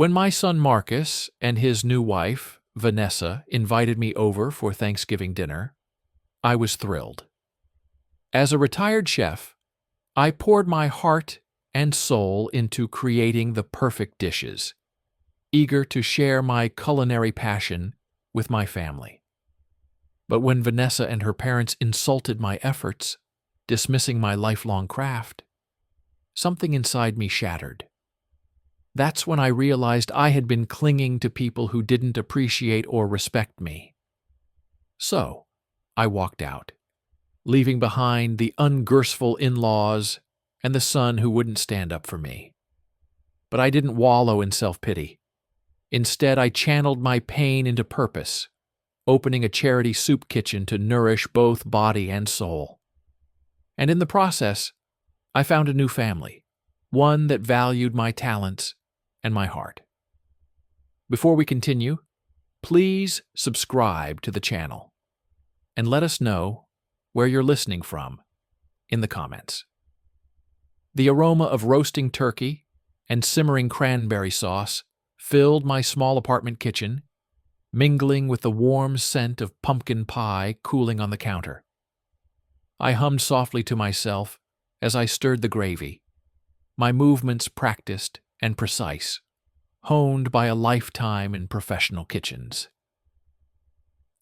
When my son Marcus and his new wife, Vanessa, invited me over for Thanksgiving dinner, I was thrilled. As a retired chef, I poured my heart and soul into creating the perfect dishes, eager to share my culinary passion with my family. But when Vanessa and her parents insulted my efforts, dismissing my lifelong craft, something inside me shattered. That's when I realized I had been clinging to people who didn't appreciate or respect me. So, I walked out, leaving behind the ungraceful in-laws and the son who wouldn't stand up for me. But I didn't wallow in self-pity. Instead, I channeled my pain into purpose, opening a charity soup kitchen to nourish both body and soul. And in the process, I found a new family, one that valued my talents and my heart. Before we continue, please subscribe to the channel and let us know where you're listening from in the comments. The aroma of roasting turkey and simmering cranberry sauce filled my small apartment kitchen, mingling with the warm scent of pumpkin pie cooling on the counter. I hummed softly to myself as I stirred the gravy, my movements practiced and precise, honed by a lifetime in professional kitchens.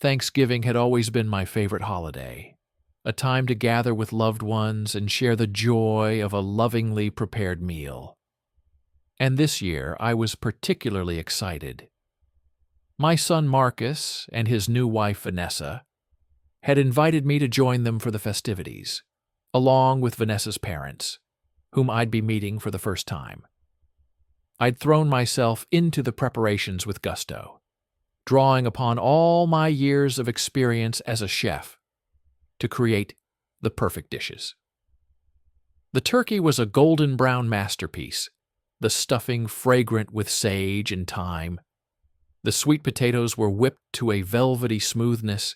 Thanksgiving had always been my favorite holiday, a time to gather with loved ones and share the joy of a lovingly prepared meal. And this year I was particularly excited. My son Marcus and his new wife Vanessa had invited me to join them for the festivities, along with Vanessa's parents, whom I'd be meeting for the first time. I'd thrown myself into the preparations with gusto, drawing upon all my years of experience as a chef to create the perfect dishes. The turkey was a golden brown masterpiece, the stuffing fragrant with sage and thyme. The sweet potatoes were whipped to a velvety smoothness,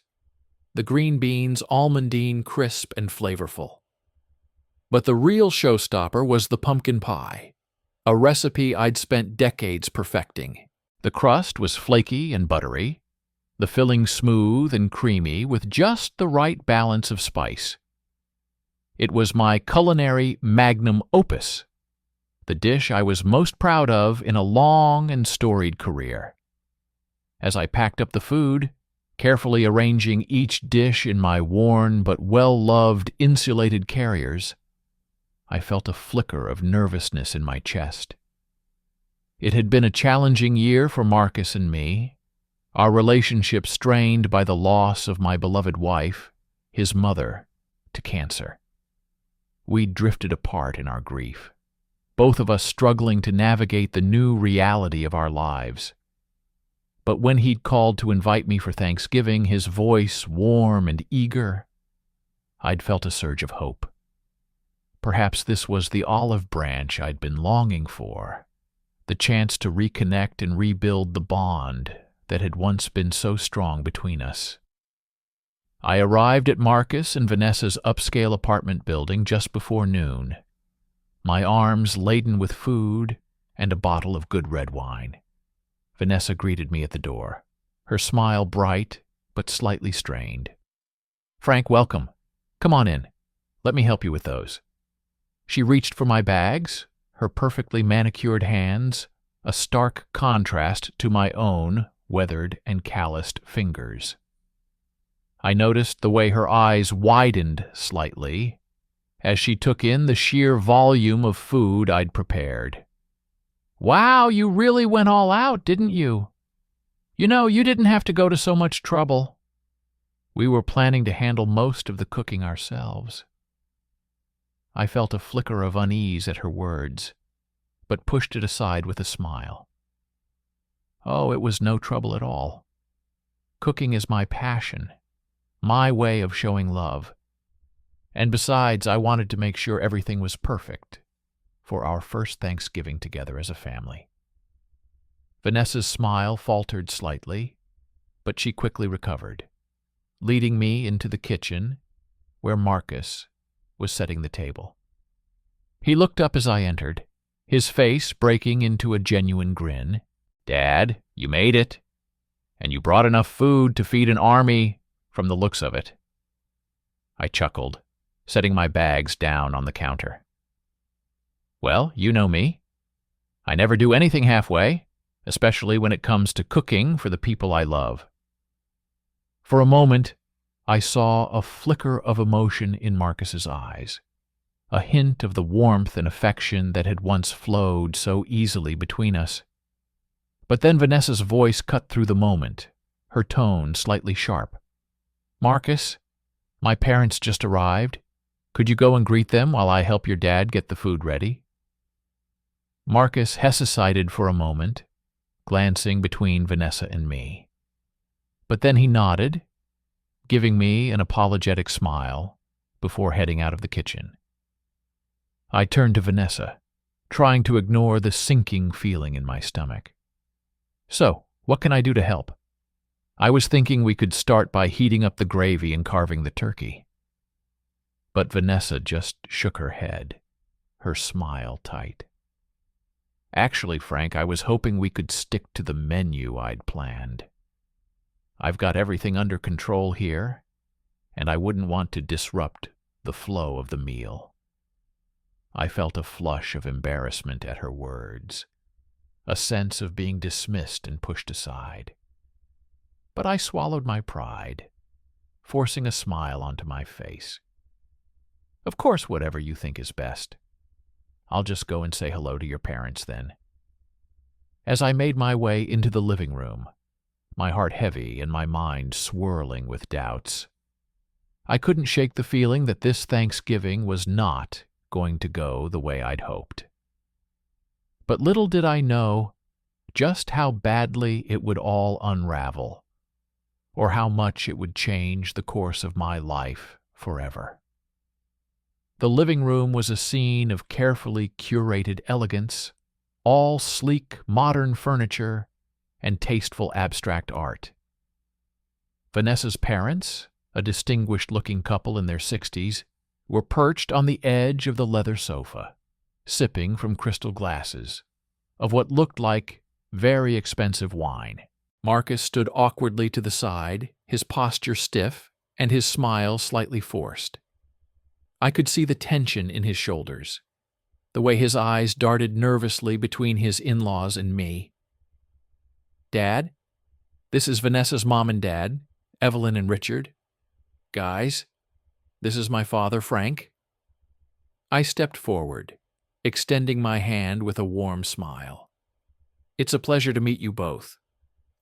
the green beans almondine crisp and flavorful. But the real showstopper was the pumpkin pie, a recipe I'd spent decades perfecting. The crust was flaky and buttery, the filling smooth and creamy with just the right balance of spice. It was my culinary magnum opus, the dish I was most proud of in a long and storied career. As I packed up the food, carefully arranging each dish in my worn but well-loved insulated carriers, I felt a flicker of nervousness in my chest. It had been a challenging year for Marcus and me, our relationship strained by the loss of my beloved wife, his mother, to cancer. We'd drifted apart in our grief, both of us struggling to navigate the new reality of our lives. But when he'd called to invite me for Thanksgiving, his voice warm and eager, I'd felt a surge of hope. Perhaps this was the olive branch I'd been longing for, the chance to reconnect and rebuild the bond that had once been so strong between us. I arrived at Marcus and Vanessa's upscale apartment building just before noon, my arms laden with food and a bottle of good red wine. Vanessa greeted me at the door, her smile bright but slightly strained. "Frank, welcome. Come on in. Let me help you with those." She reached for my bags, her perfectly manicured hands a stark contrast to my own weathered and calloused fingers. I noticed the way her eyes widened slightly as she took in the sheer volume of food I'd prepared. "Wow, you really went all out, didn't you? You know, you didn't have to go to so much trouble." We were planning to handle most of the cooking ourselves. I felt a flicker of unease at her words, but pushed it aside with a smile. Oh, it was no trouble at all. Cooking is my passion, my way of showing love. And besides, I wanted to make sure everything was perfect for our first Thanksgiving together as a family. Vanessa's smile faltered slightly, but she quickly recovered, leading me into the kitchen where Marcus was setting the table. He looked up as I entered, his face breaking into a genuine grin. Dad, you made it, and you brought enough food to feed an army from the looks of it. I chuckled, setting my bags down on the counter. Well, you know me. I never do anything halfway, especially when it comes to cooking for the people I love. For a moment, I saw a flicker of emotion in Marcus's eyes, a hint of the warmth and affection that had once flowed so easily between us. But then Vanessa's voice cut through the moment, her tone slightly sharp. "Marcus, my parents just arrived. Could you go and greet them while I help your dad get the food ready?" Marcus hesitated for a moment, glancing between Vanessa and me. But then he nodded, giving me an apologetic smile before heading out of the kitchen. I turned to Vanessa, trying to ignore the sinking feeling in my stomach. "So, what can I do to help? I was thinking we could start by heating up the gravy and carving the turkey." But Vanessa just shook her head, her smile tight. "Actually, Frank, I was hoping we could stick to the menu I'd planned. I've got everything under control here, and I wouldn't want to disrupt the flow of the meal." I felt a flush of embarrassment at her words, a sense of being dismissed and pushed aside. But I swallowed my pride, forcing a smile onto my face. "Of course, whatever you think is best. I'll just go and say hello to your parents then." As I made my way into the living room, my heart heavy and my mind swirling with doubts, I couldn't shake the feeling that this Thanksgiving was not going to go the way I'd hoped. But little did I know just how badly it would all unravel, or how much it would change the course of my life forever. The living room was a scene of carefully curated elegance, all sleek, modern furniture and tasteful abstract art. Vanessa's parents, a distinguished-looking couple in their 60s, were perched on the edge of the leather sofa, sipping from crystal glasses of what looked like very expensive wine. Marcus stood awkwardly to the side, his posture stiff and his smile slightly forced. I could see the tension in his shoulders, the way his eyes darted nervously between his in-laws and me. "Dad, this is Vanessa's mom and dad, Evelyn and Richard. Guys, this is my father, Frank." I stepped forward, extending my hand with a warm smile. "It's a pleasure to meet you both.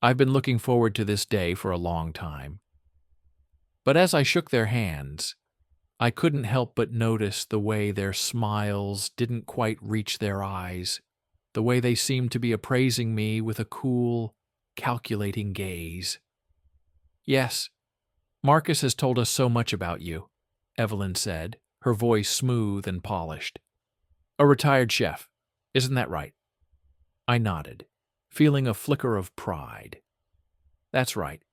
I've been looking forward to this day for a long time." But as I shook their hands, I couldn't help but notice the way their smiles didn't quite reach their eyes, the way they seemed to be appraising me with a cool, calculating gaze. "Yes, Marcus has told us so much about you," Evelyn said, her voice smooth and polished. "A retired chef, isn't that right?" I nodded, feeling a flicker of pride. "That's right.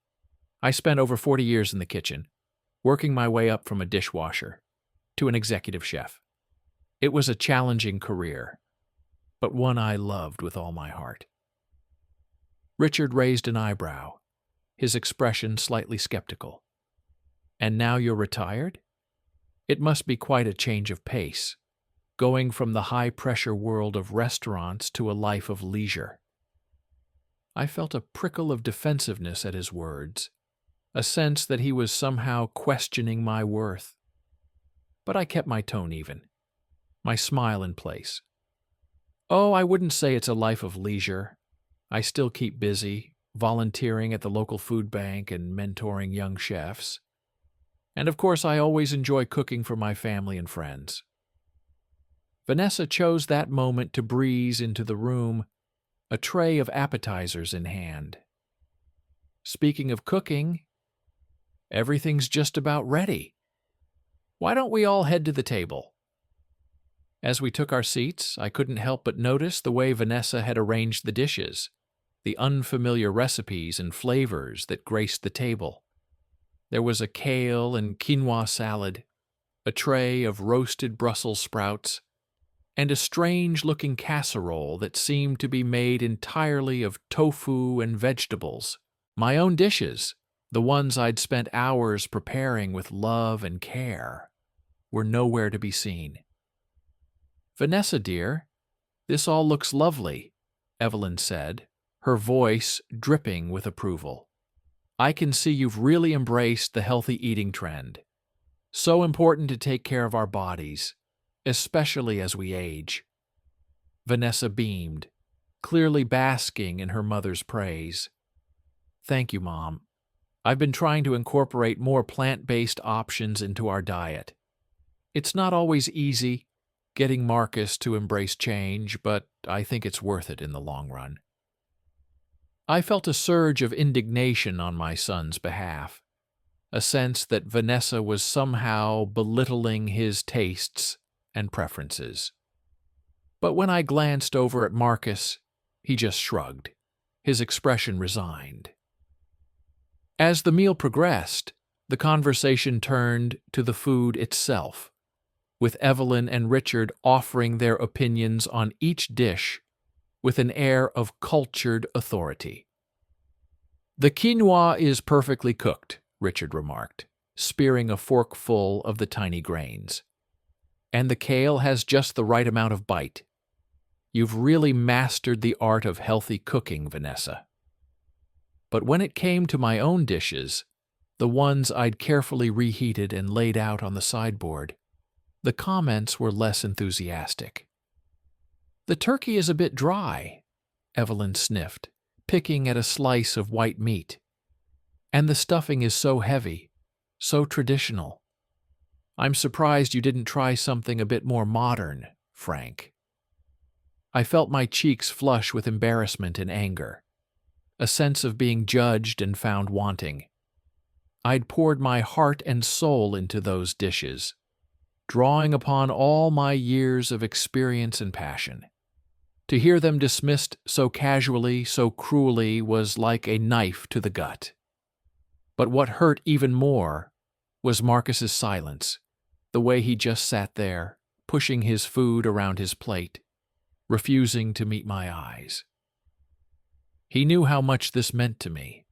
I spent over 40 years in the kitchen, working my way up from a dishwasher to an executive chef. It was a challenging career, but one I loved with all my heart." Richard raised an eyebrow, his expression slightly skeptical. "And now you're retired? It must be quite a change of pace, going from the high-pressure world of restaurants to a life of leisure." I felt a prickle of defensiveness at his words, a sense that he was somehow questioning my worth. But I kept my tone even, my smile in place. "Oh, I wouldn't say it's a life of leisure. I still keep busy, volunteering at the local food bank and mentoring young chefs. And of course, I always enjoy cooking for my family and friends." Vanessa chose that moment to breeze into the room, a tray of appetizers in hand. "Speaking of cooking, everything's just about ready. Why don't we all head to the table?" As we took our seats, I couldn't help but notice the way Vanessa had arranged the dishes, the unfamiliar recipes and flavors that graced the table. There was a kale and quinoa salad, a tray of roasted Brussels sprouts, and a strange-looking casserole that seemed to be made entirely of tofu and vegetables. My own dishes, the ones I'd spent hours preparing with love and care, were nowhere to be seen. "Vanessa, dear, this all looks lovely," Evelyn said, her voice dripping with approval. "I can see you've really embraced the healthy eating trend. So important to take care of our bodies, especially as we age." Vanessa beamed, clearly basking in her mother's praise. "Thank you, Mom. I've been trying to incorporate more plant-based options into our diet. It's not always easy getting Marcus to embrace change, but I think it's worth it in the long run." I felt a surge of indignation on my son's behalf, a sense that Vanessa was somehow belittling his tastes and preferences. But when I glanced over at Marcus, he just shrugged, his expression resigned. As the meal progressed, the conversation turned to the food itself, with Evelyn and Richard offering their opinions on each dish with an air of cultured authority. "The quinoa is perfectly cooked," Richard remarked, spearing a forkful of the tiny grains. "And the kale has just the right amount of bite. You've really mastered the art of healthy cooking, Vanessa." But when it came to my own dishes, the ones I'd carefully reheated and laid out on the sideboard, the comments were less enthusiastic. "The turkey is a bit dry," Evelyn sniffed, picking at a slice of white meat. "And the stuffing is so heavy, so traditional. I'm surprised you didn't try something a bit more modern, Frank." I felt my cheeks flush with embarrassment and anger, a sense of being judged and found wanting. I'd poured my heart and soul into those dishes, drawing upon all my years of experience and passion. To hear them dismissed so casually, so cruelly, was like a knife to the gut. But what hurt even more was Marcus's silence, the way he just sat there, pushing his food around his plate, refusing to meet my eyes. He knew how much this meant to me,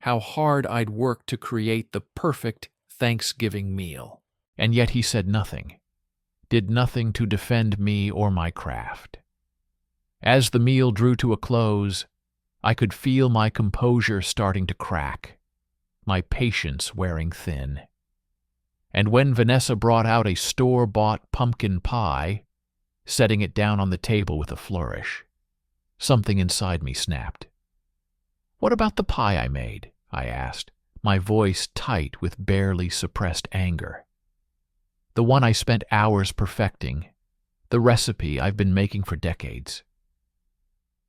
how hard I'd worked to create the perfect Thanksgiving meal. And yet he said nothing, did nothing to defend me or my craft. As the meal drew to a close, I could feel my composure starting to crack, my patience wearing thin. And when Vanessa brought out a store-bought pumpkin pie, setting it down on the table with a flourish, something inside me snapped. "What about the pie I made?" I asked, my voice tight with barely suppressed anger. "The one I spent hours perfecting, the recipe I've been making for decades."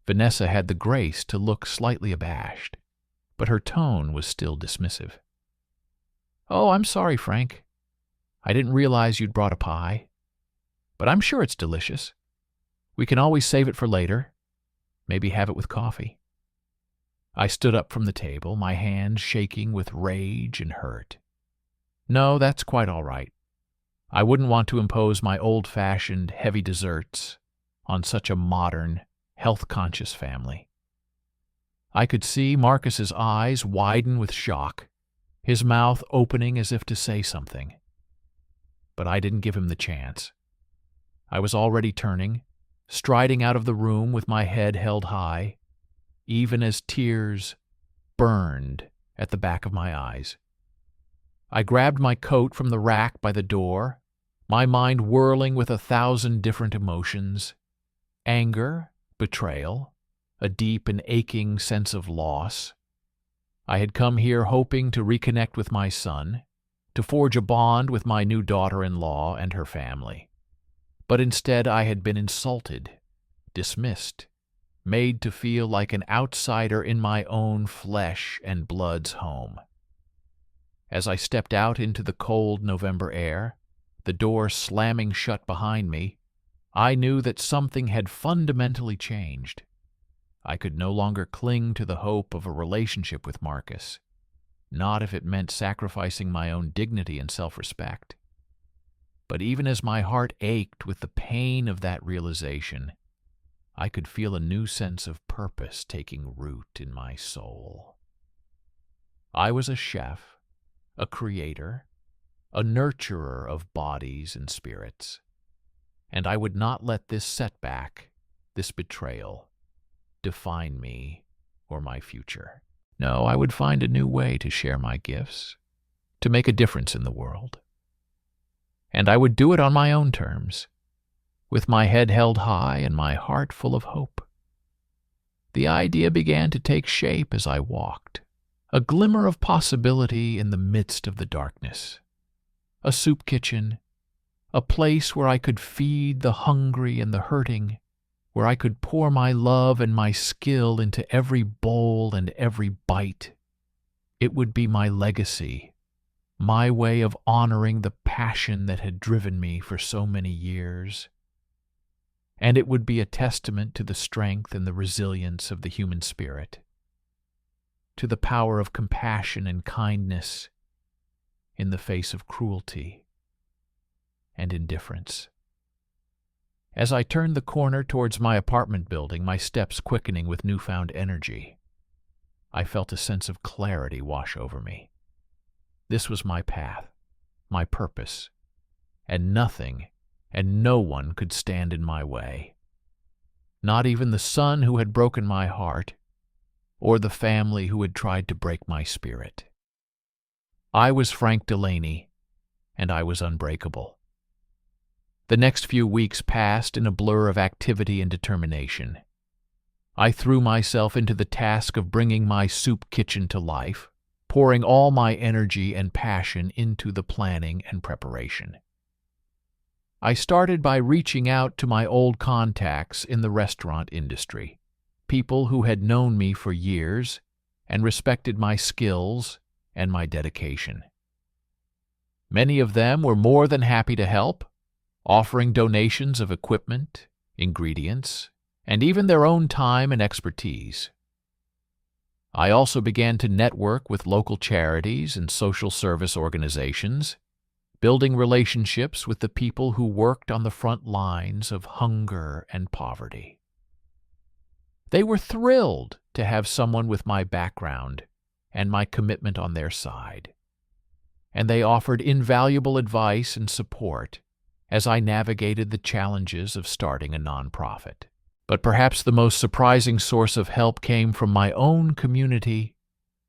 Vanessa had the grace to look slightly abashed, but her tone was still dismissive. "Oh, I'm sorry, Frank. I didn't realize you'd brought a pie. But I'm sure it's delicious. We can always save it for later, maybe have it with coffee." I stood up from the table, my hands shaking with rage and hurt. "No, that's quite all right. I wouldn't want to impose my old-fashioned, heavy desserts on such a modern, health-conscious family." I could see Marcus's eyes widen with shock, his mouth opening as if to say something. But I didn't give him the chance. I was already turning, striding out of the room with my head held high, even as tears burned at the back of my eyes. I grabbed my coat from the rack by the door, my mind whirling with 1,000 different emotions: anger, betrayal, a deep and aching sense of loss. I had come here hoping to reconnect with my son, to forge a bond with my new daughter-in-law and her family. But instead I had been insulted, dismissed, made to feel like an outsider in my own flesh and blood's home. As I stepped out into the cold November air, the door slamming shut behind me, I knew that something had fundamentally changed. I could no longer cling to the hope of a relationship with Marcus, not if it meant sacrificing my own dignity and self-respect. But even as my heart ached with the pain of that realization, I could feel a new sense of purpose taking root in my soul. I was a chef, a creator, a nurturer of bodies and spirits, and I would not let this setback, this betrayal, define me or my future. No, I would find a new way to share my gifts, to make a difference in the world. And I would do it on my own terms, with my head held high and my heart full of hope. The idea began to take shape as I walked, a glimmer of possibility in the midst of the darkness. A soup kitchen, a place where I could feed the hungry and the hurting, where I could pour my love and my skill into every bowl and every bite. It would be my legacy, my way of honoring the passion that had driven me for so many years. And it would be a testament to the strength and the resilience of the human spirit, to the power of compassion and kindness in the face of cruelty and indifference. As I turned the corner towards my apartment building, my steps quickening with newfound energy, I felt a sense of clarity wash over me. This was my path, my purpose, and nothing and no one could stand in my way. Not even the son who had broken my heart, or the family who had tried to break my spirit. I was Frank Delaney, and I was unbreakable. The next few weeks passed in a blur of activity and determination. I threw myself into the task of bringing my soup kitchen to life, pouring all my energy and passion into the planning and preparation. I started by reaching out to my old contacts in the restaurant industry, people who had known me for years and respected my skills and my dedication. Many of them were more than happy to help, offering donations of equipment, ingredients, and even their own time and expertise. I also began to network with local charities and social service organizations, building relationships with the people who worked on the front lines of hunger and poverty. They were thrilled to have someone with my background and my commitment on their side, and they offered invaluable advice and support as I navigated the challenges of starting a nonprofit. But perhaps the most surprising source of help came from my own community,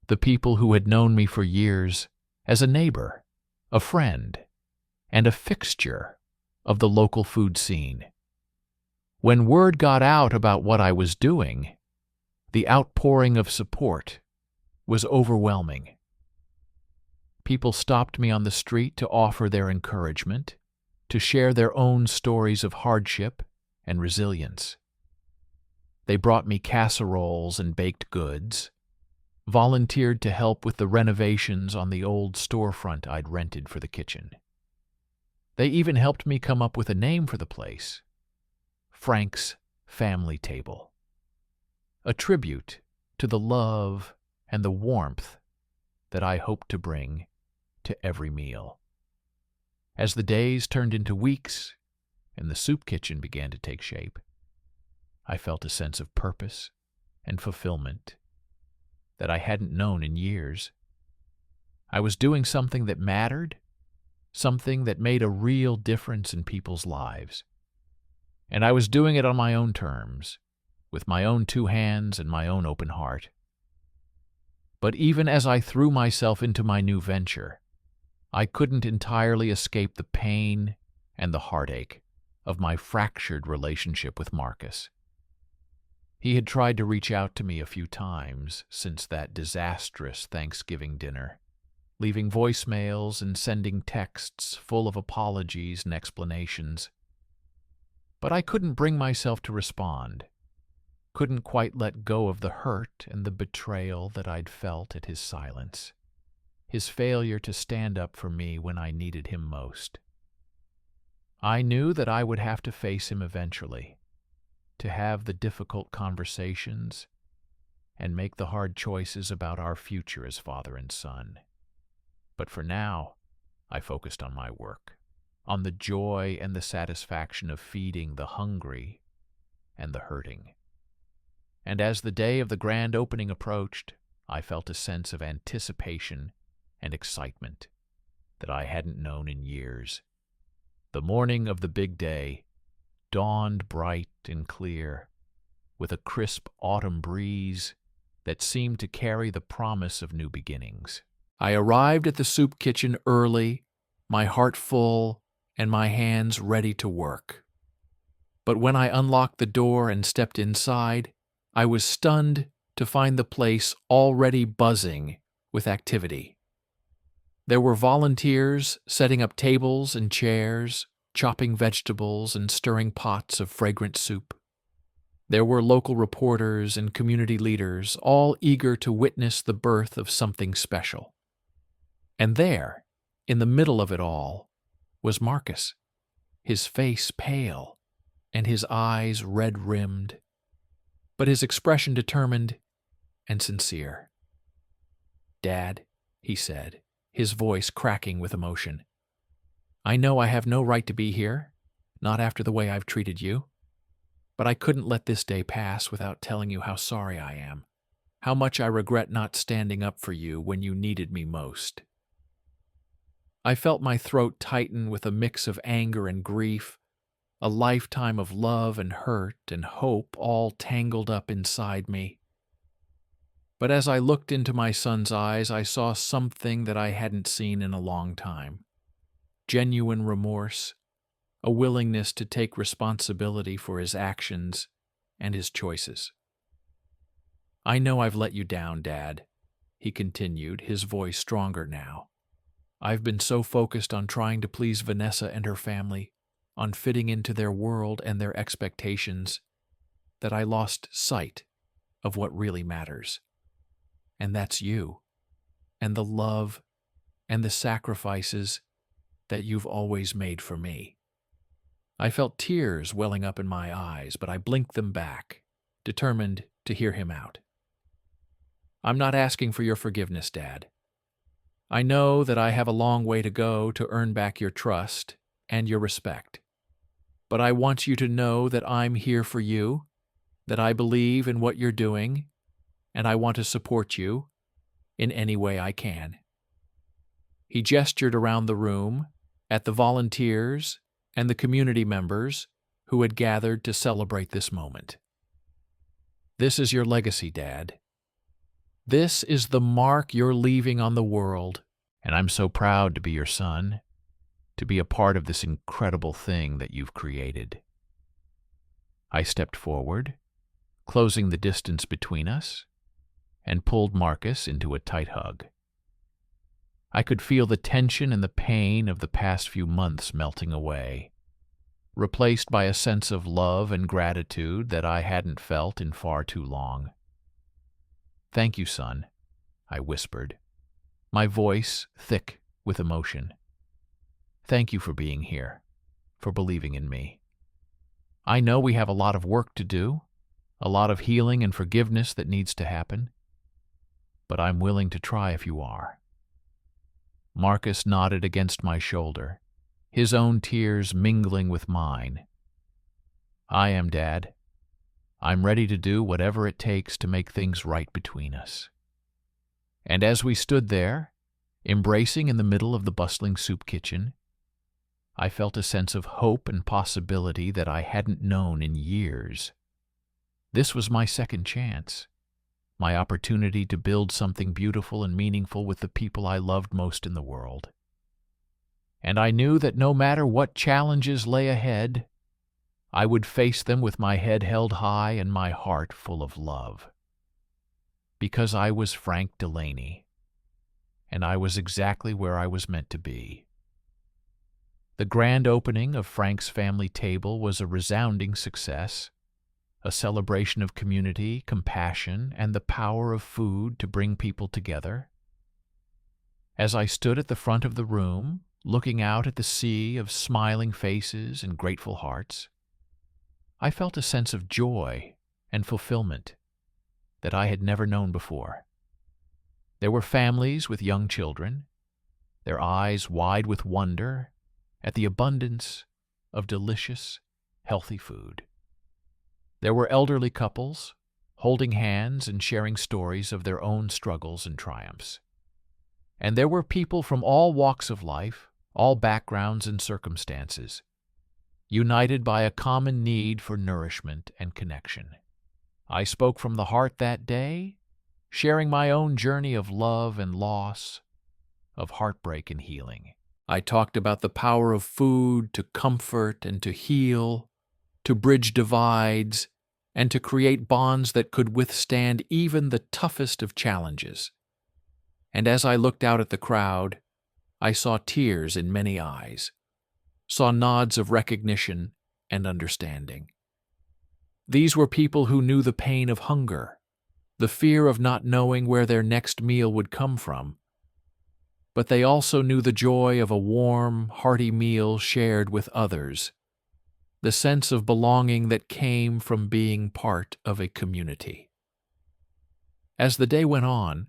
the people who had known me for years as a neighbor, a friend, and a fixture of the local food scene. When word got out about what I was doing, the outpouring of support was overwhelming. People stopped me on the street to offer their encouragement, to share their own stories of hardship and resilience. They brought me casseroles and baked goods, volunteered to help with the renovations on the old storefront I'd rented for the kitchen. They even helped me come up with a name for the place, Frank's Family Table, a tribute to the love and the warmth that I hoped to bring to every meal. As the days turned into weeks and the soup kitchen began to take shape, I felt a sense of purpose and fulfillment that I hadn't known in years. I was doing something that mattered, something that made a real difference in people's lives. And I was doing it on my own terms, with my own two hands and my own open heart. But even as I threw myself into my new venture, I couldn't entirely escape the pain and the heartache of my fractured relationship with Marcus. He had tried to reach out to me a few times since that disastrous Thanksgiving dinner, leaving voicemails and sending texts full of apologies and explanations. But I couldn't bring myself to respond, couldn't quite let go of the hurt and the betrayal that I'd felt at his silence, his failure to stand up for me when I needed him most. I knew that I would have to face him eventually, to have the difficult conversations and make the hard choices about our future as father and son. But for now, I focused on my work. on the joy and the satisfaction of feeding the hungry and the hurting. And as the day of the grand opening approached, I felt a sense of anticipation and excitement that I hadn't known in years. The morning of the big day dawned bright and clear, with a crisp autumn breeze that seemed to carry the promise of new beginnings. I arrived at the soup kitchen early, my heart full and my hands ready to work. But when I unlocked the door and stepped inside, I was stunned to find the place already buzzing with activity. There were volunteers setting up tables and chairs, chopping vegetables and stirring pots of fragrant soup. There were local reporters and community leaders, all eager to witness the birth of something special. And there, in the middle of it all, was Marcus, his face pale and his eyes red-rimmed, but his expression determined and sincere. "Dad," he said, his voice cracking with emotion, "I know I have no right to be here, not after the way I've treated you, but I couldn't let this day pass without telling you how sorry I am, how much I regret not standing up for you when you needed me most." I felt my throat tighten with a mix of anger and grief, a lifetime of love and hurt and hope all tangled up inside me. But as I looked into my son's eyes, I saw something that I hadn't seen in a long time. Genuine remorse, a willingness to take responsibility for his actions and his choices. "I know I've let you down, Dad," he continued, his voice stronger now. "I've been so focused on trying to please Vanessa and her family, on fitting into their world and their expectations, that I lost sight of what really matters. And that's you, and the love and the sacrifices that you've always made for me." I felt tears welling up in my eyes, but I blinked them back, determined to hear him out. "I'm not asking for your forgiveness, Dad. I know that I have a long way to go to earn back your trust and your respect. But I want you to know that I'm here for you, that I believe in what you're doing, and I want to support you in any way I can." He gestured around the room at the volunteers and the community members who had gathered to celebrate this moment. "This is your legacy, Dad. This is the mark you're leaving on the world, and I'm so proud to be your son, to be a part of this incredible thing that you've created." I stepped forward, closing the distance between us, and pulled Marcus into a tight hug. I could feel the tension and the pain of the past few months melting away, replaced by a sense of love and gratitude that I hadn't felt in far too long. "Thank you, son," I whispered, my voice thick with emotion. "Thank you for being here, for believing in me. I know we have a lot of work to do, a lot of healing and forgiveness that needs to happen, but I'm willing to try if you are." Marcus nodded against my shoulder, his own tears mingling with mine. "I am, Dad. I'm ready to do whatever it takes to make things right between us." And as we stood there, embracing in the middle of the bustling soup kitchen, I felt a sense of hope and possibility that I hadn't known in years. This was my second chance, my opportunity to build something beautiful and meaningful with the people I loved most in the world. And I knew that no matter what challenges lay ahead, I would face them with my head held high and my heart full of love. Because I was Frank Delaney, and I was exactly where I was meant to be. The grand opening of Frank's family table was a resounding success, a celebration of community, compassion, and the power of food to bring people together. As I stood at the front of the room, looking out at the sea of smiling faces and grateful hearts, I felt a sense of joy and fulfillment that I had never known before. There were families with young children, their eyes wide with wonder at the abundance of delicious, healthy food. There were elderly couples, holding hands and sharing stories of their own struggles and triumphs. And there were people from all walks of life, all backgrounds and circumstances, united by a common need for nourishment and connection. I spoke from the heart that day, sharing my own journey of love and loss, of heartbreak and healing. I talked about the power of food to comfort and to heal, to bridge divides, and to create bonds that could withstand even the toughest of challenges. And as I looked out at the crowd, I saw tears in many eyes, saw nods of recognition and understanding. These were people who knew the pain of hunger, the fear of not knowing where their next meal would come from, but they also knew the joy of a warm, hearty meal shared with others, the sense of belonging that came from being part of a community. As the day went on,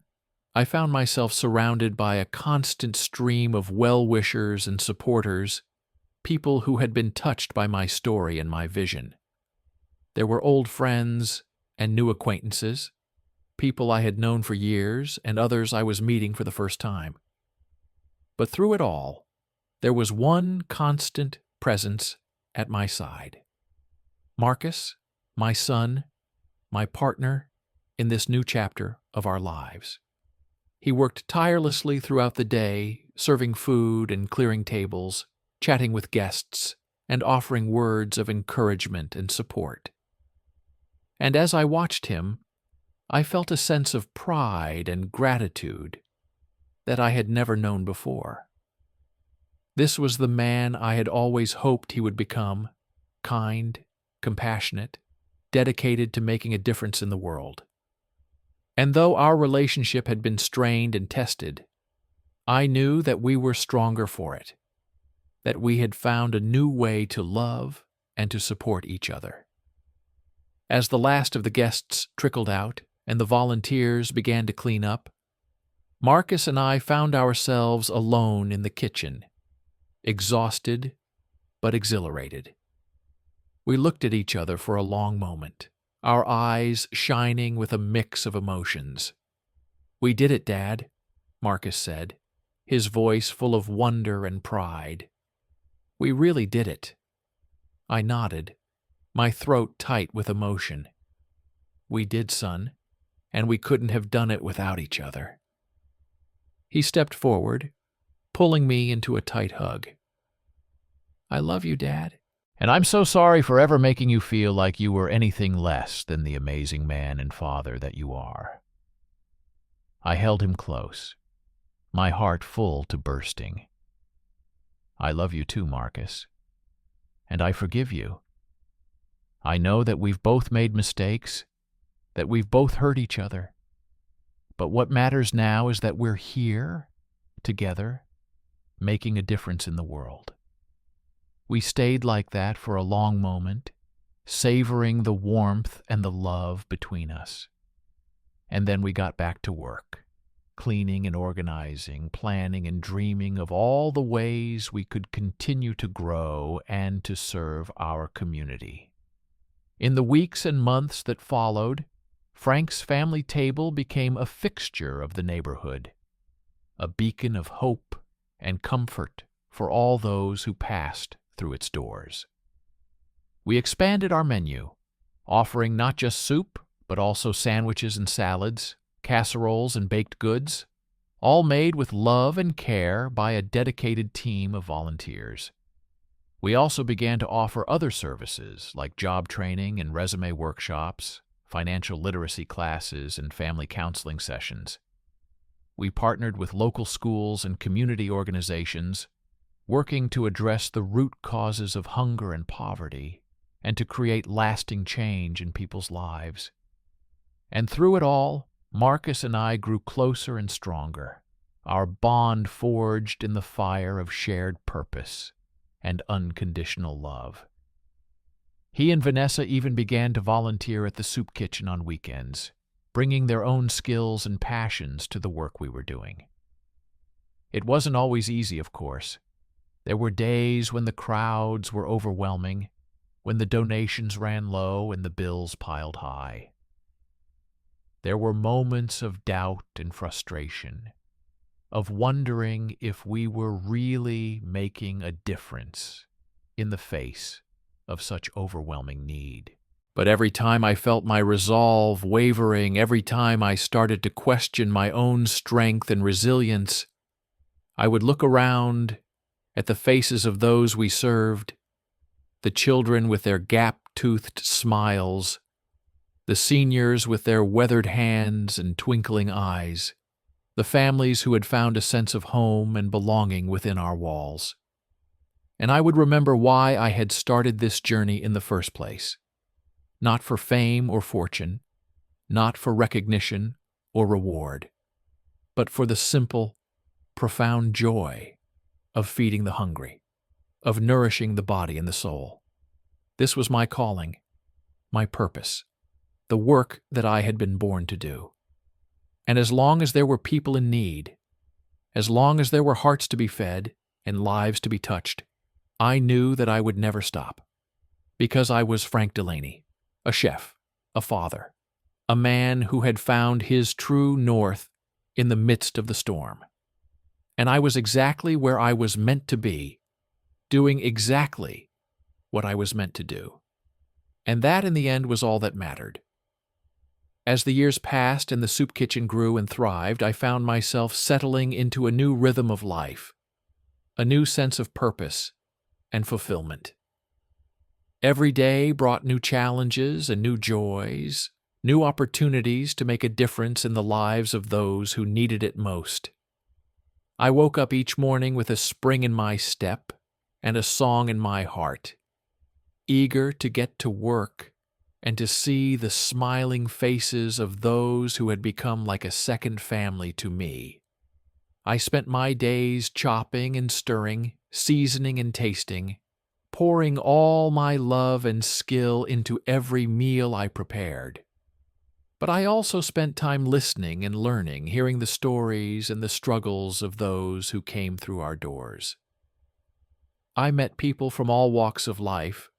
I found myself surrounded by a constant stream of well-wishers and supporters, people who had been touched by my story and my vision. There were old friends and new acquaintances, people I had known for years and others I was meeting for the first time. But through it all, there was one constant presence at my side. Marcus, my son, my partner in this new chapter of our lives. He worked tirelessly throughout the day, serving food and clearing tables, chatting with guests, and offering words of encouragement and support. And as I watched him, I felt a sense of pride and gratitude that I had never known before. This was the man I had always hoped he would become, kind, compassionate, dedicated to making a difference in the world. And though our relationship had been strained and tested, I knew that we were stronger for it, that we had found a new way to love and to support each other. As the last of the guests trickled out and the volunteers began to clean up, Marcus and I found ourselves alone in the kitchen, exhausted but exhilarated. We looked at each other for a long moment, our eyes shining with a mix of emotions. "We did it, Dad," Marcus said, his voice full of wonder and pride. "We really did it." I nodded, my throat tight with emotion. "We did, son, and we couldn't have done it without each other." He stepped forward, pulling me into a tight hug. "I love you, Dad. And I'm so sorry for ever making you feel like you were anything less than the amazing man and father that you are." I held him close, my heart full to bursting. "I love you too, Marcus. And I forgive you. I know that we've both made mistakes, that we've both hurt each other. But what matters now is that we're here, together, making a difference in the world." We stayed like that for a long moment, savoring the warmth and the love between us. And then we got back to work, cleaning and organizing, planning and dreaming of all the ways we could continue to grow and to serve our community. In the weeks and months that followed, Frank's family table became a fixture of the neighborhood, a beacon of hope and comfort for all those who passed through its doors. We expanded our menu, offering not just soup, but also sandwiches and salads, casseroles and baked goods, all made with love and care by a dedicated team of volunteers. We also began to offer other services like job training and resume workshops, financial literacy classes, and family counseling sessions. We partnered with local schools and community organizations, working to address the root causes of hunger and poverty, and to create lasting change in people's lives. And through it all, Marcus and I grew closer and stronger, our bond forged in the fire of shared purpose and unconditional love. He and Vanessa even began to volunteer at the soup kitchen on weekends, bringing their own skills and passions to the work we were doing. It wasn't always easy, of course. There were days when the crowds were overwhelming, when the donations ran low and the bills piled high. There were moments of doubt and frustration, of wondering if we were really making a difference in the face of such overwhelming need. But every time I felt my resolve wavering, every time I started to question my own strength and resilience, I would look around at the faces of those we served, the children with their gap-toothed smiles, the seniors with their weathered hands and twinkling eyes, the families who had found a sense of home and belonging within our walls. And I would remember why I had started this journey in the first place. Not for fame or fortune, not for recognition or reward, but for the simple, profound joy of feeding the hungry, of nourishing the body and the soul. This was my calling, my purpose, the work that I had been born to do. And as long as there were people in need, as long as there were hearts to be fed and lives to be touched, I knew that I would never stop. Because I was Frank Delaney, a chef, a father, a man who had found his true north in the midst of the storm. And I was exactly where I was meant to be, doing exactly what I was meant to do. And that, in the end, was all that mattered. As the years passed and the soup kitchen grew and thrived, I found myself settling into a new rhythm of life, a new sense of purpose and fulfillment. Every day brought new challenges and new joys, new opportunities to make a difference in the lives of those who needed it most. I woke up each morning with a spring in my step and a song in my heart, eager to get to work and to see the smiling faces of those who had become like a second family to me. I spent my days chopping and stirring, seasoning and tasting, pouring all my love and skill into every meal I prepared. But I also spent time listening and learning, hearing the stories and the struggles of those who came through our doors. I met people from all walks of life,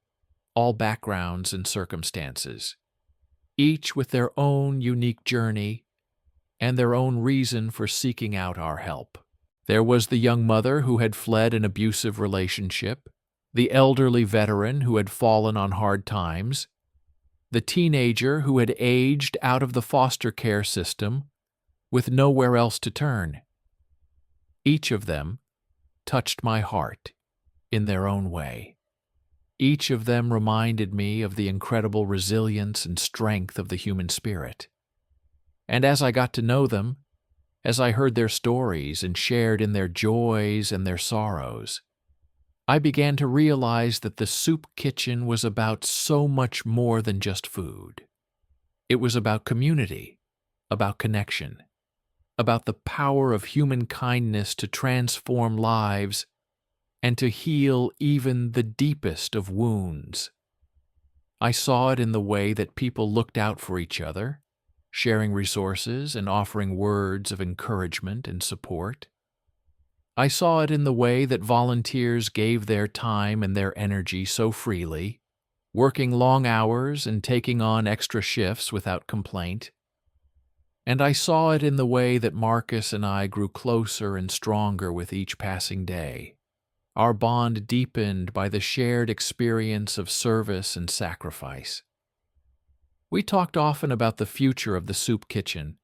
all backgrounds and circumstances, each with their own unique journey and their own reason for seeking out our help. There was the young mother who had fled an abusive relationship, the elderly veteran who had fallen on hard times, the teenager who had aged out of the foster care system with nowhere else to turn. Each of them touched my heart in their own way. Each of them reminded me of the incredible resilience and strength of the human spirit. And as I got to know them, as I heard their stories and shared in their joys and their sorrows, I began to realize that the soup kitchen was about so much more than just food. It was about community, about connection, about the power of human kindness to transform lives and to heal even the deepest of wounds. I saw it in the way that people looked out for each other, sharing resources and offering words of encouragement and support. I saw it in the way that volunteers gave their time and their energy so freely, working long hours and taking on extra shifts without complaint. And I saw it in the way that Marcus and I grew closer and stronger with each passing day, our bond deepened by the shared experience of service and sacrifice. We talked often about the future of the soup kitchen,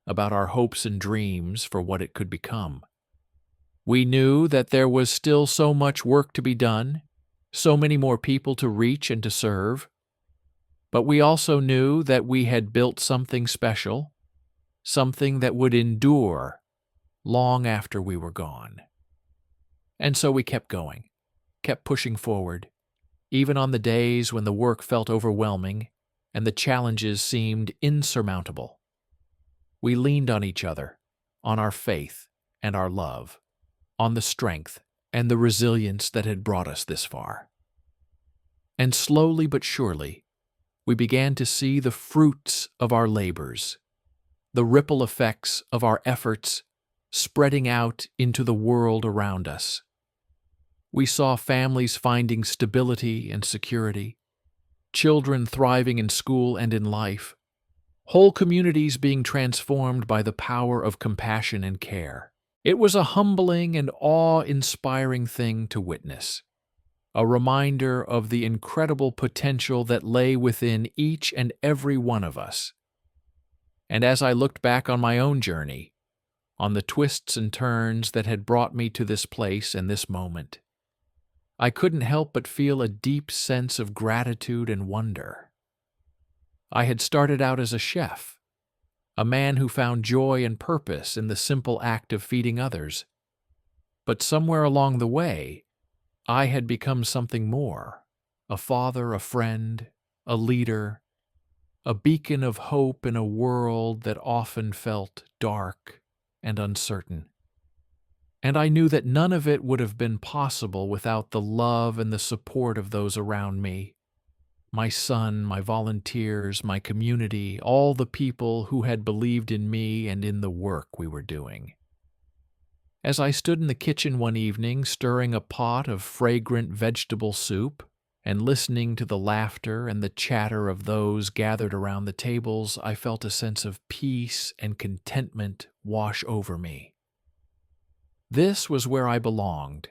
about our hopes and dreams for what it could become. We knew that there was still so much work to be done, so many more people to reach and to serve, but we also knew that we had built something special, something that would endure long after we were gone. And so we kept going, kept pushing forward, even on the days when the work felt overwhelming and the challenges seemed insurmountable. We leaned on each other, on our faith and our love, on the strength and the resilience that had brought us this far. And slowly but surely, we began to see the fruits of our labors, the ripple effects of our efforts spreading out into the world around us. We saw families finding stability and security, children thriving in school and in life, whole communities being transformed by the power of compassion and care. It was a humbling and awe-inspiring thing to witness, a reminder of the incredible potential that lay within each and every one of us. And as I looked back on my own journey, on the twists and turns that had brought me to this place and this moment, I couldn't help but feel a deep sense of gratitude and wonder. I had started out as a chef, a man who found joy and purpose in the simple act of feeding others. But somewhere along the way, I had become something more, a father, a friend, a leader, a beacon of hope in a world that often felt dark and uncertain. And I knew that none of it would have been possible without the love and the support of those around me. My son, my volunteers, my community, all the people who had believed in me and in the work we were doing. As I stood in the kitchen one evening, stirring a pot of fragrant vegetable soup and listening to the laughter and the chatter of those gathered around the tables, I felt a sense of peace and contentment wash over me. This was where I belonged,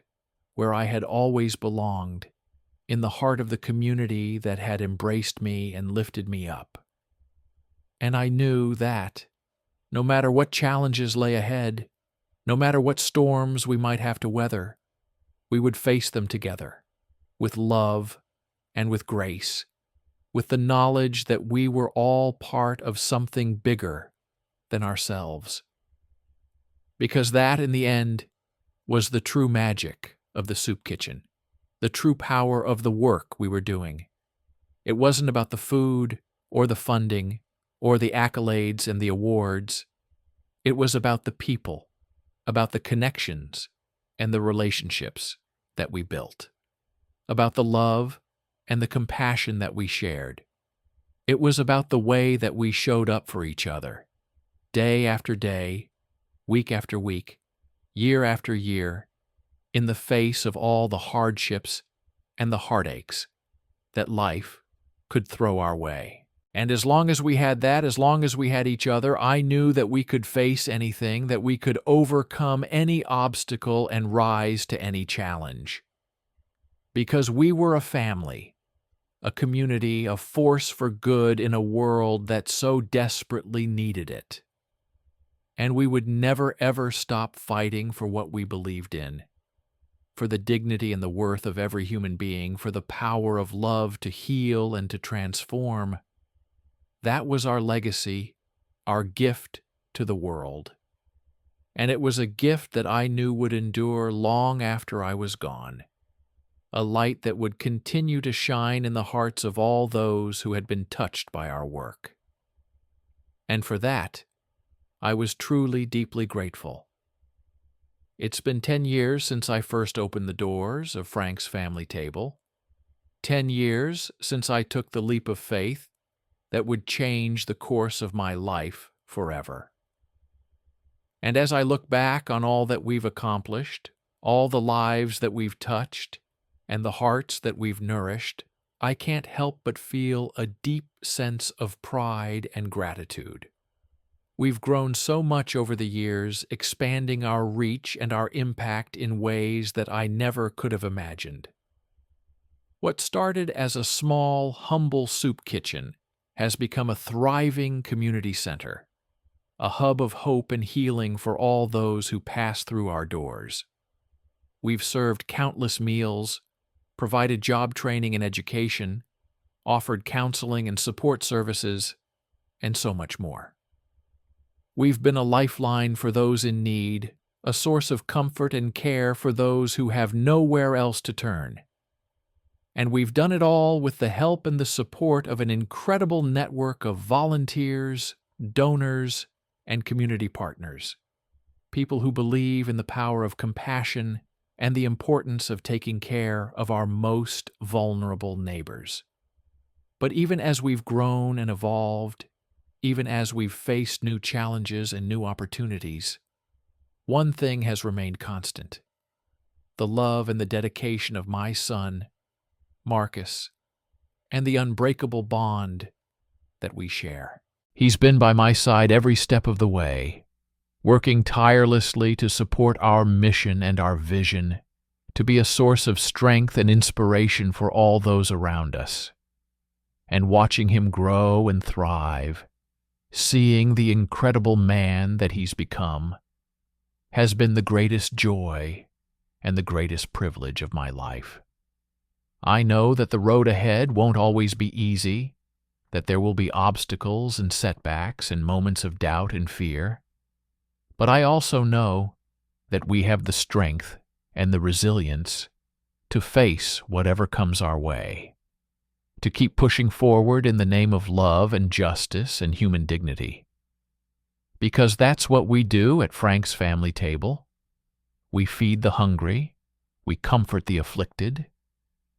where I had always belonged, in the heart of the community that had embraced me and lifted me up. And I knew that, no matter what challenges lay ahead, no matter what storms we might have to weather, we would face them together, with love and with grace, with the knowledge that we were all part of something bigger than ourselves. Because that, in the end, was the true magic of the soup kitchen, the true power of the work we were doing. It wasn't about the food or the funding or the accolades and the awards. It was about the people, about the connections and the relationships that we built, about the love and the compassion that we shared. It was about the way that we showed up for each other, day after day, week after week, year after year, in the face of all the hardships and the heartaches that life could throw our way. And as long as we had that, as long as we had each other, I knew that we could face anything, that we could overcome any obstacle and rise to any challenge. Because we were a family, a community, a force for good in a world that so desperately needed it. And we would never ever stop fighting for what we believed in, for the dignity and the worth of every human being, for the power of love to heal and to transform. That was our legacy, our gift to the world. And it was a gift that I knew would endure long after I was gone, a light that would continue to shine in the hearts of all those who had been touched by our work. And for that, I was truly deeply grateful. It's been 10 years since I first opened the doors of Frank's family table, 10 years since I took the leap of faith that would change the course of my life forever. And as I look back on all that we've accomplished, all the lives that we've touched, and the hearts that we've nourished, I can't help but feel a deep sense of pride and gratitude. We've grown so much over the years, expanding our reach and our impact in ways that I never could have imagined. What started as a small, humble soup kitchen has become a thriving community center, a hub of hope and healing for all those who pass through our doors. We've served countless meals, provided job training and education, offered counseling and support services, and so much more. We've been a lifeline for those in need, a source of comfort and care for those who have nowhere else to turn. And we've done it all with the help and the support of an incredible network of volunteers, donors, and community partners, people who believe in the power of compassion and the importance of taking care of our most vulnerable neighbors. But even as we've grown and evolved, even as we've faced new challenges and new opportunities, one thing has remained constant: the love and the dedication of my son, Marcus, and the unbreakable bond that we share. He's been by my side every step of the way, working tirelessly to support our mission and our vision, to be a source of strength and inspiration for all those around us. And watching him grow and thrive, seeing the incredible man that he's become, has been the greatest joy and the greatest privilege of my life. I know that the road ahead won't always be easy, that there will be obstacles and setbacks and moments of doubt and fear, but I also know that we have the strength and the resilience to face whatever comes our way, to keep pushing forward in the name of love and justice and human dignity. Because that's what we do at Frank's family table. We feed the hungry, we comfort the afflicted,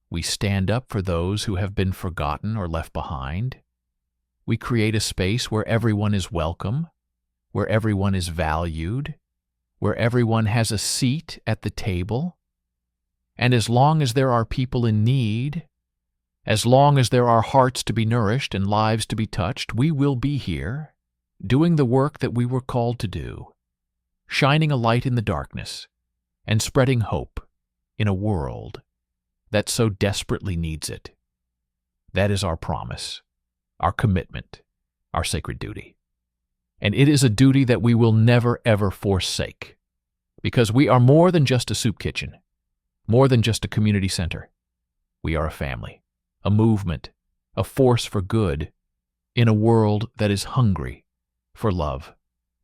we stand up for those who have been forgotten or left behind. We create a space where everyone is welcome, where everyone is valued, where everyone has a seat at the table. And as long as there are people in need, as long as there are hearts to be nourished and lives to be touched, we will be here, doing the work that we were called to do, shining a light in the darkness and spreading hope in a world that so desperately needs it. That is our promise, our commitment, our sacred duty. And it is a duty that we will never, ever forsake, because we are more than just a soup kitchen, more than just a community center. We are a family, a movement, a force for good in a world that is hungry for love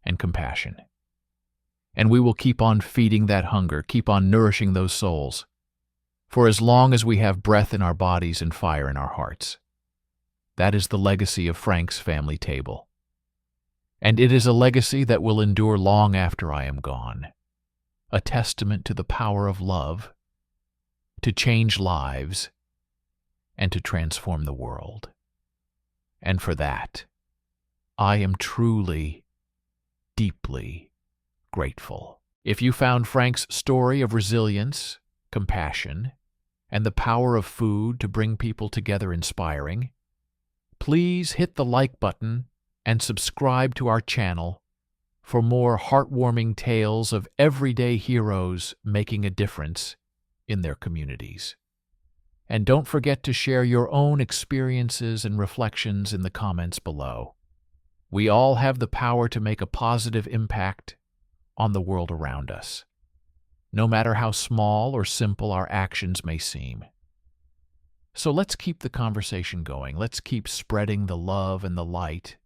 and compassion. And we will keep on feeding that hunger, keep on nourishing those souls, for as long as we have breath in our bodies and fire in our hearts. That is the legacy of Frank's family table. And it is a legacy that will endure long after I am gone, a testament to the power of love, to change lives, and to transform the world. And for that, I am truly, deeply grateful. If you found Frank's story of resilience, compassion, and the power of food to bring people together inspiring, please hit the like button and subscribe to our channel for more heartwarming tales of everyday heroes making a difference in their communities. And don't forget to share your own experiences and reflections in the comments below. We all have the power to make a positive impact on the world around us, no matter how small or simple our actions may seem. So let's keep the conversation going. Let's keep spreading the love and the light,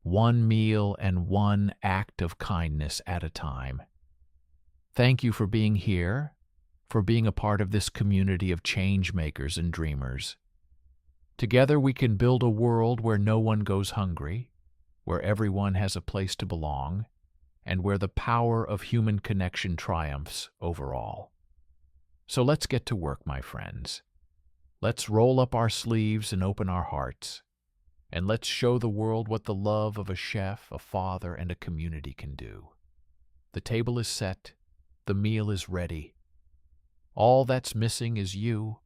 one meal and one act of kindness at a time. Thank you for being here, for being a part of this community of change makers and dreamers. Together we can build a world where no one goes hungry, where everyone has a place to belong, and where the power of human connection triumphs over all. So let's get to work, my friends. Let's roll up our sleeves and open our hearts, and let's show the world what the love of a chef, a father, and a community can do. The table is set, the meal is ready. All that's missing is you,